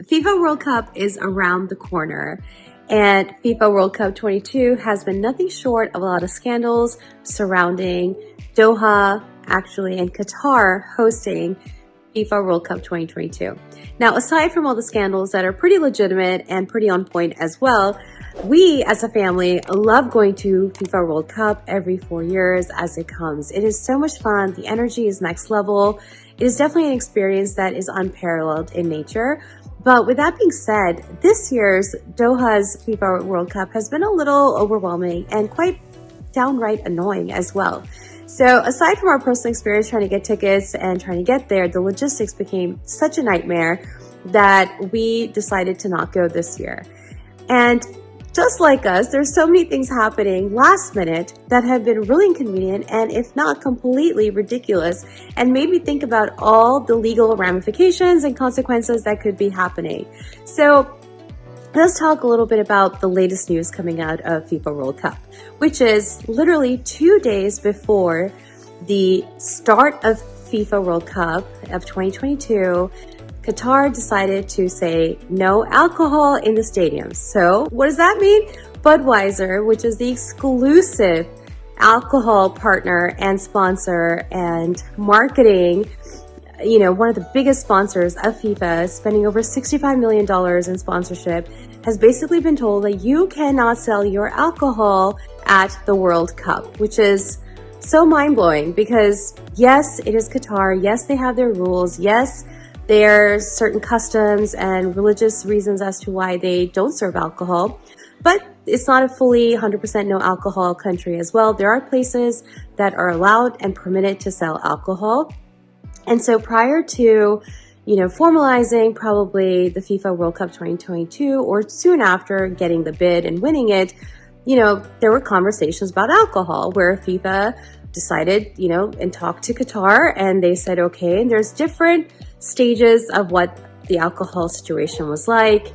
FIFA World Cup is around the corner, and FIFA World Cup 22 has been nothing short of a lot of scandals surrounding Doha, actually, and Qatar hosting FIFA World Cup 2022. Now, aside from all the scandals that are pretty legitimate and pretty on point as well, we as a family love going to FIFA World Cup every 4 years as it comes. It is so much fun. The energy is next level. It is definitely an experience that is unparalleled in nature. But with that being said, this year's Doha's FIFA World Cup has been a little overwhelming and quite downright annoying as well. So aside from our personal experience trying to get tickets and trying to get there, the logistics became such a nightmare that we decided to not go this year. And just like us, there's so many things happening last minute that have been really inconvenient and if not completely ridiculous, and made me think about all the legal ramifications and consequences that could be happening. So let's talk a little bit about the latest news coming out of FIFA World Cup, which is literally 2 days before the start of FIFA World Cup of 2022. Qatar decided to say no alcohol in the stadiums. So what does that mean? Budweiser, which is the exclusive alcohol partner and sponsor and marketing, one of the biggest sponsors of FIFA, spending over $65 million in sponsorship, has basically been told that you cannot sell your alcohol at the World Cup, which is so mind-blowing because yes, it is Qatar. Yes, they have their rules. Yes, there's certain customs and religious reasons as to why they don't serve alcohol, but it's not a fully 100% no alcohol country as well. There are places that are allowed and permitted to sell alcohol. And so prior to, formalizing probably the FIFA World Cup 2022 or soon after getting the bid and winning it, there were conversations about alcohol where FIFA decided, and talked to Qatar and they said, okay, and there's different stages of what the alcohol situation was like.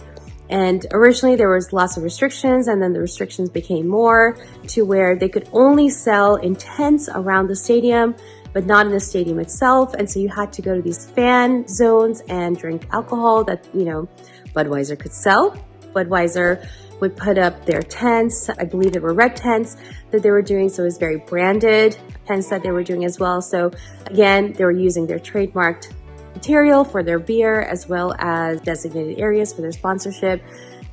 And originally there was lots of restrictions and then the restrictions became more to where they could only sell in tents around the stadium, but not in the stadium itself. And so you had to go to these fan zones and drink alcohol that, Budweiser could sell. Budweiser would put up their tents. I believe there were red tents that they were doing. So it was very branded tents that they were doing as well. So again, they were using their trademarked material for their beer as well as designated areas for their sponsorship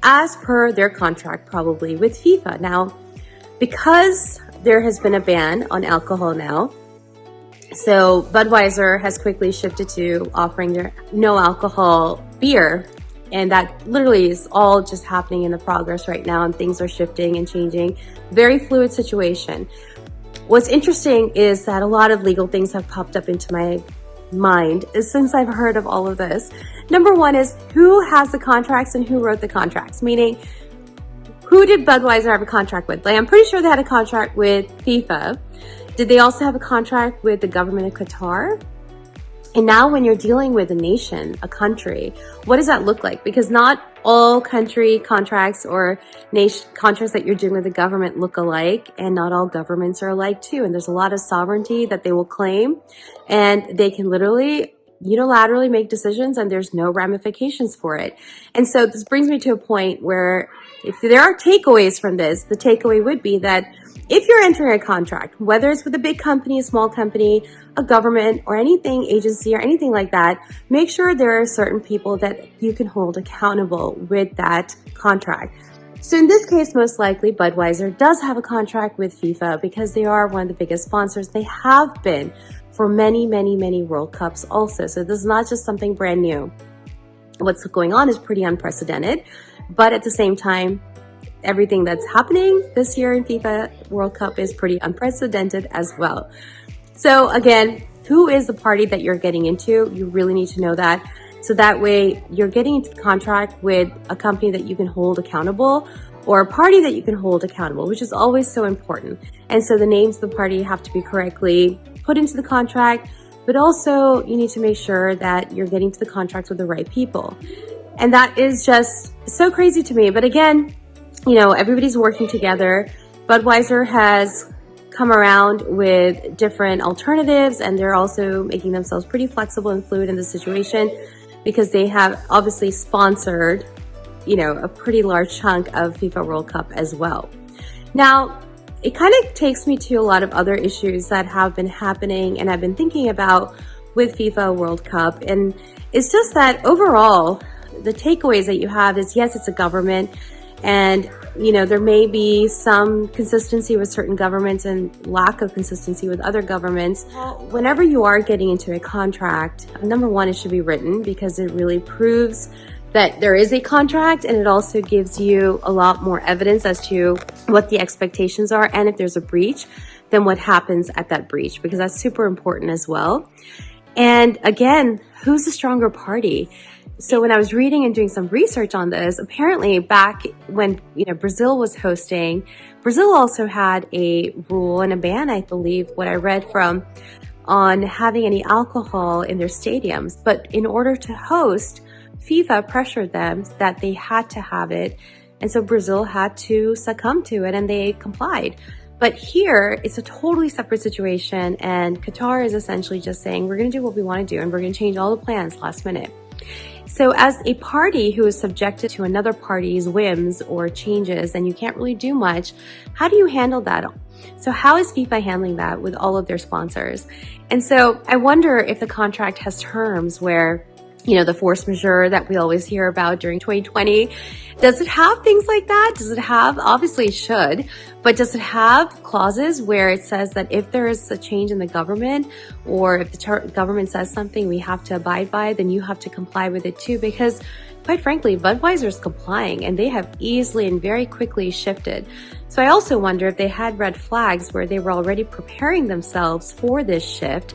as per their contract probably with FIFA. Now, because there has been a ban on alcohol now, so Budweiser has quickly shifted to offering their no alcohol beer. And that literally is all just happening in the progress right now, and things are shifting and changing. Very fluid situation. What's interesting is that a lot of legal things have popped up into my mind since I've heard of all of this. Number one is who has the contracts and who wrote the contracts, meaning who did Budweiser have a contract with? Like, I'm pretty sure they had a contract with FIFA. Did they also have a contract with the government of Qatar? And now when you're dealing with a nation, a country, what does that look like? Because not all country contracts or nation contracts that you're doing with the government look alike, and not all governments are alike too. And there's a lot of sovereignty that they will claim, and they can literally unilaterally make decisions and there's no ramifications for it. And so this brings me to a point where if there are takeaways from this, the takeaway would be that if you're entering a contract, whether it's with a big company, a small company, a government, or anything, agency, or anything like that, make sure there are certain people that you can hold accountable with that contract. So in this case, most likely Budweiser does have a contract with FIFA because they are one of the biggest sponsors. They have been for many, many, many World Cups also. So this is not just something brand new. What's going on is pretty unprecedented, but at the same time, everything that's happening this year in FIFA World Cup is pretty unprecedented as well. So again, who is the party that you're getting into? You really need to know that. So that way you're getting into the contract with a company that you can hold accountable or a party that you can hold accountable, which is always so important. And so the names of the party have to be correctly put into the contract, but also you need to make sure that you're getting to the contract with the right people. And that is just so crazy to me. But again, everybody's working together. Budweiser has come around with different alternatives, and they're also making themselves pretty flexible and fluid in the situation because they have obviously sponsored, a pretty large chunk of FIFA World Cup as well. Now, it kind of takes me to a lot of other issues that have been happening and I've been thinking about with FIFA World Cup. And it's just that overall, the takeaways that you have is, yes, it's a government, and there may be some consistency with certain governments and lack of consistency with other governments. Whenever you are getting into a contract, number one, it should be written, because it really proves that there is a contract, and it also gives you a lot more evidence as to what the expectations are, and if there's a breach, then what happens at that breach, because that's super important as well. And again, who's the stronger party? So when I was reading and doing some research on this, apparently back when Brazil was hosting, Brazil also had a rule and a ban, I believe, what I read from, on having any alcohol in their stadiums. But in order to host, FIFA pressured them that they had to have it. And so Brazil had to succumb to it, and they complied. But here, it's a totally separate situation, and Qatar is essentially just saying, we're going to do what we want to do, and we're going to change all the plans last minute. So as a party who is subjected to another party's whims or changes, and you can't really do much, how do you handle that? So how is FIFA handling that with all of their sponsors? And so I wonder if the contract has terms where, the force majeure that we always hear about during 2020, does it have things like that? Does it have, obviously it should, but does it have clauses where it says that if there is a change in the government, or if the government says something we have to abide by, then you have to comply with it too? Because quite frankly, Budweiser is complying, and they have easily and very quickly shifted. So I also wonder if they had red flags where they were already preparing themselves for this shift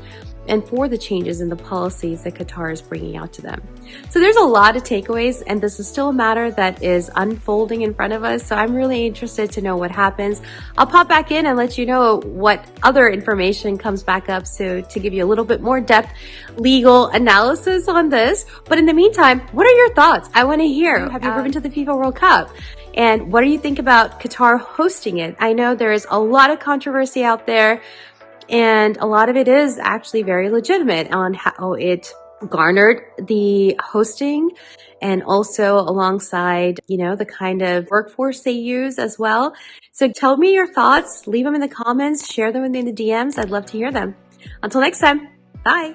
and for the changes in the policies that Qatar is bringing out to them. So there's a lot of takeaways, and this is still a matter that is unfolding in front of us. So I'm really interested to know what happens. I'll pop back in and let you know what other information comes back up, so to give you a little bit more depth legal analysis on this. But in the meantime, what are your thoughts? I want to hear. Have you ever been to the FIFA World Cup? And what do you think about Qatar hosting it? I know there is a lot of controversy out there, and a lot of it is actually very legitimate on how it garnered the hosting, and also alongside, the kind of workforce they use as well. So tell me your thoughts, leave them in the comments, share them in the DMs. I'd love to hear them. Until next time, bye.